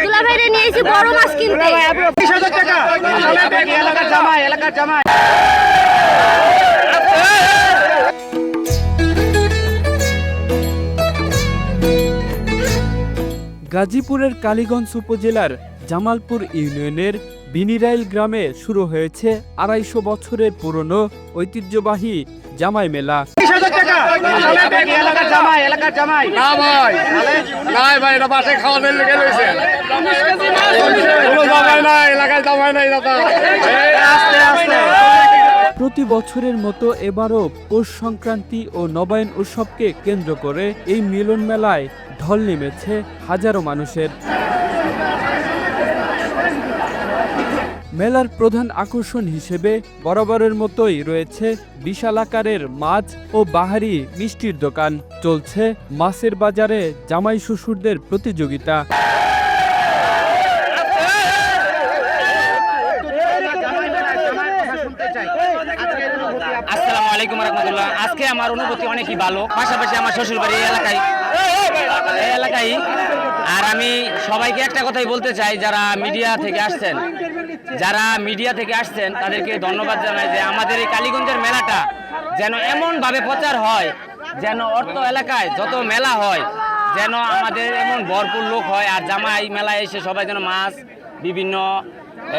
দুলাভাইরে নিয়েছি বড় মাছ কিনতে। 20,000 টাকা এলাকার জামাই, এলাকার জামাই। গাজীপুরের কালীগঞ্জ উপজেলার জামালপুর ইউনিয়নের বিনিরাইল গ্রামে শুরু হয়েছে 250 বছরের পুরনো ঐতিহ্যবাহী জামাই মেলা। 20,000 টাকা এলাকার জামাই, এলাকার জামাই। না ভাই, নাই ভাই, এটা বাসায় খাওয়ানোর লেগে রয়েছে। কোনো জামাই নাই, এলাকায় জামাই নাই দাদা। আস্তে আস্তে। প্রতি বছরের মতো এবারও পৌষ সংক্রান্তি ও নবায়ন উৎসবকে কেন্দ্র করে এই মিলন মেলায় ঢল নেমেছে হাজারো মানুষের। মেলার প্রধান আকর্ষণ হিসেবে বরাবরের মতোই রয়েছে বিশাল আকারের মাছ ও বাহারি মিষ্টির দোকান। চলছে মাছের বাজারে জামাই শ্বশুরদের প্রতিযোগিতা। আসসালামু আলাইকুম রাহমাতুল্লাহ। আজকে আমার অনুভূতি অনেকই ভালো। পাশাপাশি আমার শ্বশুর বাড়ি এলাকায় আর আমি সবাইকে একটা কথাই বলতে চাই, যারা মিডিয়া থেকে আসছেন তাদেরকে ধন্যবাদ জানাই যে আমাদের এই কালীগঞ্জের মেলাটা যেন এমন ভাবে প্রচার হয়, যেন অর্থ এলাকায় যত মেলা হয় যেন আমাদের এমন ভরপুর লোক হয়। আর জামাই মেলায় এসে সবাই যেন মাছ, বিভিন্ন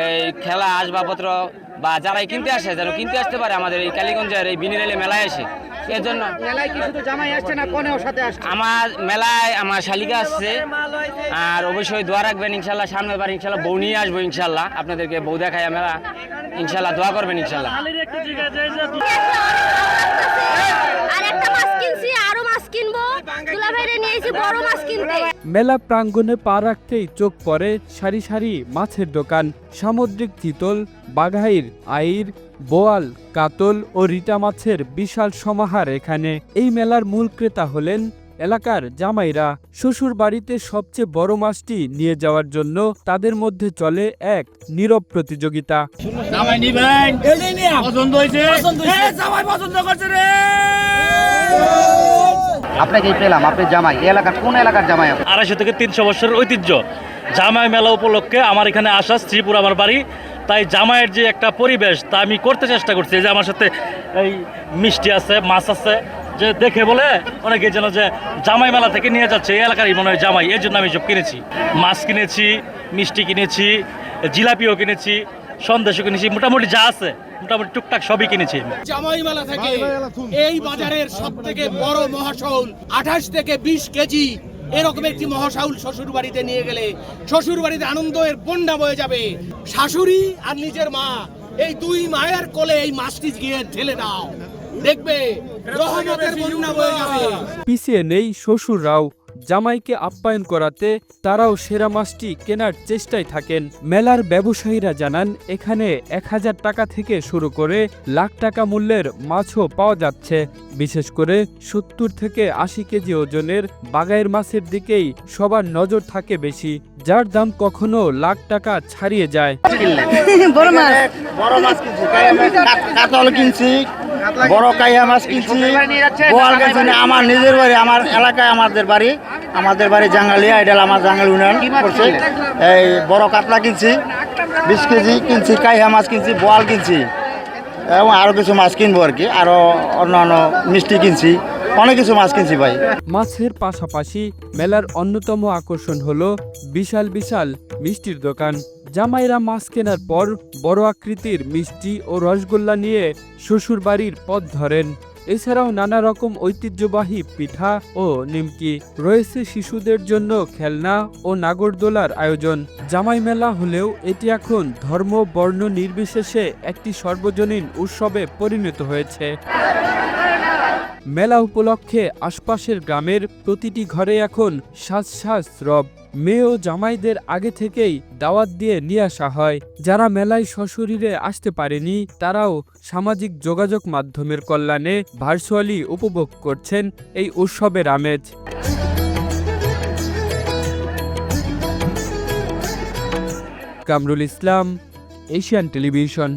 এই খেলা আসবাবপত্র বা যারাই কিনতে আসে যেন কিনতে আসতে পারে আমাদের এই কালীগঞ্জের এই বিনিরাইলে মেলায় এসে। এর জন্য মেলায় কি শুধু জামাই আসছে না, কনেও সাথে আসছে? আমার মেলায় আমার শালিকা আসছে, আর অবশ্যই দোয়া রাখবেন ইনশাল্লাহ। সামনে বার ইনশাল্লাহ বউ নিয়ে আসবো ইনশাল্লাহ, আপনাদেরকে বউ দেখায় মেলা ইনশাল্লাহ, দোয়া করবেন ইনশাল্লাহ। আর একটা মাছ কিনছি, আরো মাছ কিনবো। দুলাভাইরে নিয়েছি বড় মাছ কিনতে। মেলা প্রাঙ্গণে পা রাখতেই চোখ পড়ে সারি সারি মাছের দোকান। সামুদ্রিক চিতল, বাঘাইর, আইর, বোয়াল, কাতল ও রিটা মাছের বিশাল সমাহার এখানে। এই মেলার মূল ক্রেতা হলেন এলাকার জামাইরা। শ্বশুর বাড়িতে সবচেয়ে বড় মাছটি নিয়ে যাওয়ার জন্য তাদের মধ্যে চলে এক নীরব প্রতিযোগিতা। জামাই নিবেন? পছন্দ হয়েছে? জামাই পছন্দ করছে রে। আপনাকেই পেলাম, আপনি জামাই। এই এলাকার কোন এলাকার জামাই? 250 থেকে 300 বছরের ঐতিহ্য জামাই মেলা উপলক্ষে আমার এখানে আসা, শ্রীপুর আমার বাড়ি। তাই জামাইয়ের যে একটা পরিবেশ তা আমি করতে চেষ্টা করছি। যে আমার সাথে এই মিষ্টি আছে, মাছ আছে, যে দেখে বলে অনেকে যেন যে জামাই মেলা থেকে নিয়ে যাচ্ছে এই এলাকারই মনে হয় জামাই। এই জন্য আমি সব কিনেছি, মাছ কিনেছি, মিষ্টি কিনেছি, জিলাপিও কিনেছি, সন্দেশও কিনেছি, মোটামুটি যা আছে মোটামুটি টুকটাক সবই কিনেছি। জামাই মেলা থেকে এই বাজারের সব থেকে বড় মহাশৌল 28 থেকে 20 কেজি এরকম একটি মহাশাউল শ্বশুর বাড়িতে নিয়ে গেলে শ্বশুর বাড়িতে আনন্দের বন্যা বয়ে যাবে। শাশুড়ি আর নিজের মা, এই দুই মায়ের কোলে এই মাছটি গিয়ে ঢেলে দাও, দেখবে রহমতের বন্যা বয়ে যাবে। পিছিয়ে নেই শ্বশুররাও। জামাইকে আপ্যায়ন করাতে তারাও সেরা মাছটি কেনার চেষ্টায় থাকেন। মেলার ব্যবসায়ীরা জানান এখানে 1000 টাকা থেকে শুরু করে লাখ টাকা মূল্যের মাছও পাওয়া যাচ্ছে। বিশেষ করে 70 থেকে 80 কেজি ওজনের বাগাইর মাছের দিকেই সবার নজর থাকে বেশি, যার দাম কখনো লাখ টাকা ছাড়িয়ে যায়। বড় মাছ কিনছি, কাতল কিনছি, বড় কাইয়া মাছ কিনছি, বোয়াল কিনছি। আমার নিজের বাড়ি, আমার এলাকায় আমাদের বাড়ি জাঙ্গালিয়া, এটা আমার জাঙ্গাল ইউনিয়ন করছে। এই বড় কাতলা কিনছি, 20 কেজি কিনছি, কাইয়া মাছ কিনছি, বোয়াল কিনছি এবং আরো কিছু মাছ কিনবো আর কি। আরো অন্যান্য মিষ্টি কিনছি, অনেক কিছু মাছ কিনছি ভাই। মাছের পাশাপাশি মেলার অন্যতম আকর্ষণ হলো বিশাল বিশাল মিষ্টির দোকান। জামাইরা মাছ কেনার পর বড় আকৃতির মিষ্টি ও রসগোল্লা নিয়ে শ্বশুর বাড়ির পথ ধরেন। এছাড়াও নানা রকম ঐতিহ্যবাহী পিঠা ও নিমকি রয়েছে। শিশুদের জন্য খেলনা ও নাগরদোলার আয়োজন। জামাই মেলা হলেও এটি এখন ধর্ম বর্ণ নির্বিশেষে একটি সর্বজনীন উৎসবে পরিণত হয়েছে। মেলা উপলক্ষে আশপাশের গ্রামের প্রতিটি ঘরে এখন সাজ রব। মেয়ে ও জামাইদের আগে থেকেই দাওয়াত দিয়ে নিয়ে আসা হয়। যারা মেলায় সশরীরে আসতে পারেনি তারাও সামাজিক যোগাযোগ মাধ্যমের কল্যাণে ভার্চুয়ালি উপভোগ করছেন এই উৎসবের আমেজ। Kamrul Islam, Asian television.